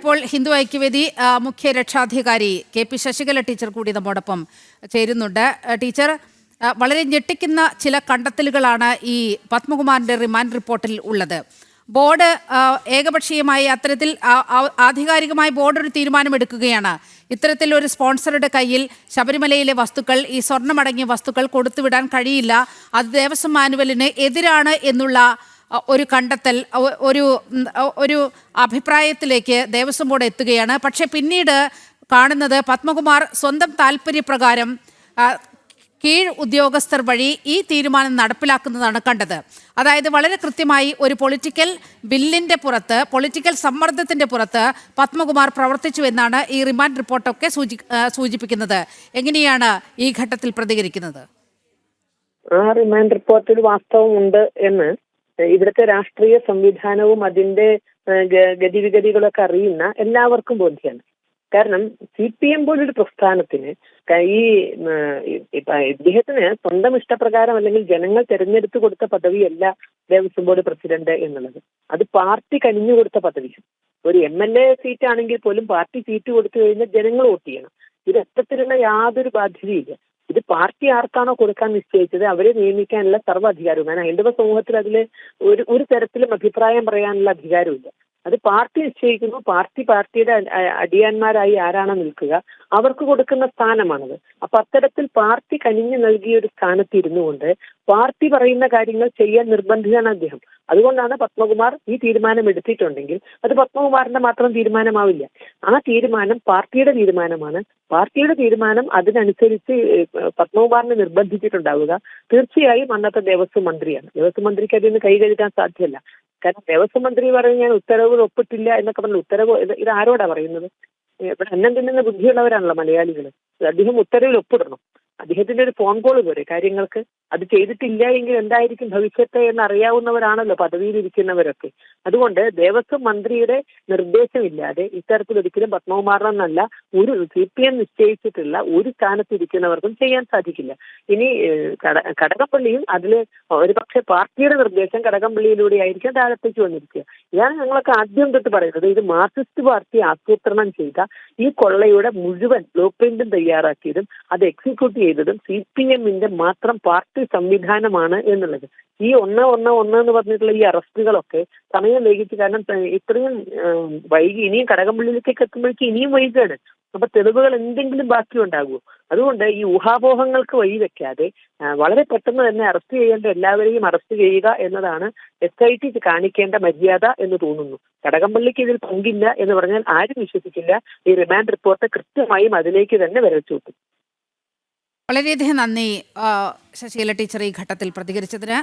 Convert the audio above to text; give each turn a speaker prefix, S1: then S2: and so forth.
S1: ഇപ്പോൾ ഹിന്ദു ഐക്യവേദി മുഖ്യ രക്ഷാധികാരി KP ശശികല ടീച്ചർ കൂടി നമ്മോടൊപ്പം ചേരുന്നുണ്ട്. ടീച്ചർ, വളരെ ഞെട്ടിക്കുന്ന ചില കണ്ടെത്തലുകളാണ് ഈ പത്മകുമാറിന്റെ റിമാൻഡ് റിപ്പോർട്ടിൽ ഉള്ളത്. ബോർഡ് ഏകപക്ഷീയമായി അത്തരത്തിൽ ആധികാരികമായി ബോർഡ് ഒരു തീരുമാനമെടുക്കുകയാണ്. ഇത്തരത്തിൽ ഒരു സ്പോൺസറുടെ കയ്യിൽ ശബരിമലയിലെ വസ്തുക്കൾ, ഈ സ്വർണ്ണമടങ്ങിയ വസ്തുക്കൾ കൊടുത്തുവിടാൻ കഴിയില്ല, അത് ദേവസ്വം മാനുവലിന് എതിരാണ് എന്നുള്ള ഒരു കണ്ടെത്തൽ, ഒരു അഭിപ്രായത്തിലേക്ക് ദേവസ്വം ബോർഡ് എത്തുകയാണ്. പക്ഷെ പിന്നീട് കാണുന്നത് പത്മകുമാർ സ്വന്തം താല്പര്യപ്രകാരം കീഴ് ഉദ്യോഗസ്ഥർ വഴി ഈ തീരുമാനം നടപ്പിലാക്കുന്നതാണ് കണ്ടത്. അതായത് വളരെ കൃത്യമായി ഒരു പൊളിറ്റിക്കൽ ബില്ലിന്റെ പുറത്ത്, പൊളിറ്റിക്കൽ സമ്മർദ്ദത്തിന്റെ പുറത്ത് പത്മകുമാർ പ്രവർത്തിച്ചു എന്നാണ് ഈ റിമാൻഡ് റിപ്പോർട്ടൊക്കെ സൂചിപ്പിക്കുന്നത്. എങ്ങനെയാണ് ഈ ഘട്ടത്തിൽ പ്രതികരിക്കുന്നത്?
S2: ആ റിമാൻഡ് റിപ്പോർട്ടിൽ വാസ്തവമുണ്ട് എന്ന് ഇവിടുത്തെ രാഷ്ട്രീയ സംവിധാനവും അതിന്റെ ഗതിവിഗതികളൊക്കെ അറിയുന്ന എല്ലാവർക്കും ബോധ്യമാണ്. കാരണം CPM പോലൊരു പ്രസ്ഥാനത്തിന് ഈ ഇദ്ദേഹത്തിന് സ്വന്തം ഇഷ്ടപ്രകാരം അല്ലെങ്കിൽ ജനങ്ങൾ തെരഞ്ഞെടുത്ത് കൊടുത്ത പദവിയല്ല ദേവസ്വം ബോർഡ് പ്രസിഡന്റ് എന്നുള്ളത്. അത് പാർട്ടി കനിഞ്ഞു കൊടുത്ത പദവിയാണ്. ഒരു MLA സീറ്റ് ആണെങ്കിൽ പോലും പാർട്ടി സീറ്റ് കൊടുത്തു കഴിഞ്ഞാൽ ജനങ്ങൾ വോട്ട് ചെയ്യണം. ഇത് അത്തരത്തിലുള്ള യാതൊരു ബാധ്യതയില്ല. ഇത് പാർട്ടി ആർക്കാണോ കൊടുക്കാൻ നിശ്ചയിച്ചത് അവരെ നിയമിക്കാനുള്ള സർവ്വ അധികാരവും. കാരണം ഹൈന്ദവ സമൂഹത്തിൽ അതിൽ ഒരു തരത്തിലും അഭിപ്രായം പറയാനുള്ള അധികാരമില്ല. അത് പാർട്ടി നിശ്ചയിക്കുന്നു. പാർട്ടിയുടെ അടിയാന്മാരായി ആരാണോ നിൽക്കുക അവർക്ക് കൊടുക്കുന്ന സ്ഥാനമാണത്. അപ്പൊ അത്തരത്തിൽ പാർട്ടി കനിഞ്ഞു നൽകിയ ഒരു സ്ഥാനത്ത് ഇരുന്നു കൊണ്ട് പാർട്ടി പറയുന്ന കാര്യങ്ങൾ ചെയ്യാൻ നിർബന്ധിതനാണ് അദ്ദേഹം. അതുകൊണ്ടാണ് പത്മകുമാർ ഈ തീരുമാനം എടുത്തിട്ടുണ്ടെങ്കിൽ അത് പത്മകുമാറിന്റെ മാത്രം തീരുമാനമാവില്ല. ആ തീരുമാനം പാർട്ടിയുടെ തീരുമാനമാണ്. പാർട്ടിയുടെ തീരുമാനം അതിനനുസരിച്ച് പത്മകുമാറിനെ നിർബന്ധിച്ചിട്ടുണ്ടാവുക തീർച്ചയായും അന്നത്തെ ദേവസ്വം മന്ത്രിയാണ്. ദേവസ്വം മന്ത്രിക്ക് അതിന് കൈകഴുകാൻ സാധ്യമല്ല. കാരണം ദേവസ്വം മന്ത്രി പറയും ഞാൻ ഉത്തരവുകൾ ഒപ്പിട്ടില്ല എന്നൊക്കെ പറഞ്ഞു. ഉത്തരവ് ഇത് ആരോടാ പറയുന്നത്? ഇവിടെ അന്നം തിന്നുന്ന ബുദ്ധിയുള്ളവരാണല്ലോ മലയാളികൾ. അദ്ദേഹം ഉത്തരവിൽ ഒപ്പിടണം. അദ്ദേഹത്തിന്റെ ഒരു ഫോൺ കോൾ പോരെ കാര്യങ്ങൾക്ക്. അത് ചെയ്തിട്ടില്ല എങ്കിൽ എന്തായിരിക്കും ഭവിഷ്യത്ത് എന്ന് അറിയാവുന്നവരാണല്ലോ പദവിയിലിരിക്കുന്നവരൊക്കെ. അതുകൊണ്ട് ദേവസ്വം മന്ത്രിയുടെ നിർദ്ദേശമില്ലാതെ ഇത്തരത്തിലൊരിക്കലും പത്മകുമാറിനെന്നല്ല ഒരു CPM നിശ്ചയിച്ചിട്ടുള്ള ഒരു സ്ഥാനത്തിരിക്കുന്നവർക്കും ചെയ്യാൻ സാധിക്കില്ല. ഇനി കടകംപള്ളിയും അതിൽ ഒരു പക്ഷേ പാർട്ടിയുടെ നിർദ്ദേശം കടകംപള്ളിയിലൂടെ ആയിരിക്കും താഴത്തേക്ക് വന്നിരിക്കുക. ഇതാണ് ഞങ്ങളൊക്കെ ആദ്യം തൊട്ട് പറയുന്നത്. ഇത് മാർക്സിസ്റ്റ് പാർട്ടി ആസൂത്രണം ചെയ്ത ഈ കൊള്ളയുടെ മുഴുവൻ ബ്ലൂ പ്രിന്റും തയ്യാറാക്കിയതും അത് എക്സിക്യൂട്ട് ചെയ്തതും CPMന്റെ മാത്രം പാർട്ടി സംവിധാനമാണ് എന്നുള്ളത്. ഈ 111 എന്ന് പറഞ്ഞിട്ടുള്ള ഈ അറസ്റ്റുകളൊക്കെ സമയം വൈകിച്ച്, കാരണം ഇത്രയും വൈകി ഇനിയും കടകംപള്ളിയിലേക്കൊക്കെ എത്തുമ്പോഴേക്കും ഇനിയും വൈകാണ്. അപ്പൊ തെളിവുകൾ എന്തെങ്കിലും ബാക്കി ഉണ്ടാകുമോ? അതുകൊണ്ട് ഈ ഊഹാപോഹങ്ങൾക്ക് വഴിവെക്കാതെ വളരെ പെട്ടെന്ന് തന്നെ അറസ്റ്റ് ചെയ്യേണ്ട എല്ലാവരെയും അറസ്റ്റ് ചെയ്യുക എന്നതാണ് SIT കാണിക്കേണ്ട മര്യാദ എന്ന് തോന്നുന്നു. കടകംപള്ളിക്ക് ഇതിൽ പങ്കില്ല എന്ന് പറഞ്ഞാൽ ആരും വിശ്വസിക്കില്ല. ഈ റിമാൻഡ് റിപ്പോർട്ട് കൃത്യമായും അതിലേക്ക് തന്നെ വരച്ചൂട്ടും.
S1: വളരെയധികം നന്ദി ശശികല ടീച്ചർ ഈ ഘട്ടത്തിൽ പ്രതികരിച്ചതിന്.